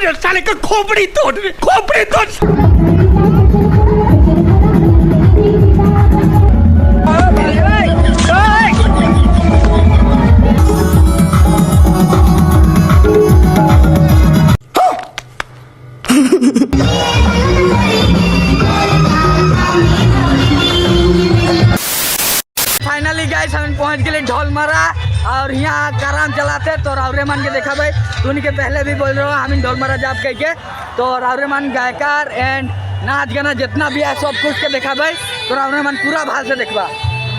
रे साले का खोपड़ी तोड़ रे, खोपड़ी तोड़। फाइनली गाइस हम पहुंच गए ढोलमारा और यहाँ कराम चलाते तो रावरेमान के देखा भाई तुम के पहले भी बोल रहे हो हम ढोलमारा जाप कह के तो रावरेमान गायकार एंड नाच गाना जितना भी है सब कुछ के देखा भाई तो रावरेमान पूरा भाल से देखबा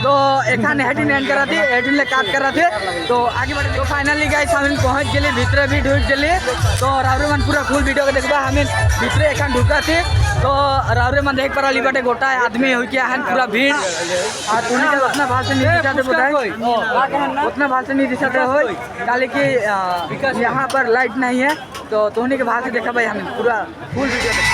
तो एखाने हेडिन एंड करा थी हेडिन ले काट करा थे तो आगे बढ़े तो फाइनली गाइस हम पहुंच गए भीतर भी ढुक गए तो रावरेमान पूरा फुल वीडियो के देखबा हम भीतर एखान ढुका थे तो रावरेमान देख पर बाटे गोटा आदमी हो के हन पूरा भीड़ और उन्हीं के उतना भाषण नहीं दिखाते बताए उतना भाषण नहीं दिखाते हो काले कि यहाँ पर लाइट नहीं है तो उन्हीं के भाषण देखा भाई हमें पूरा फुल वीडियो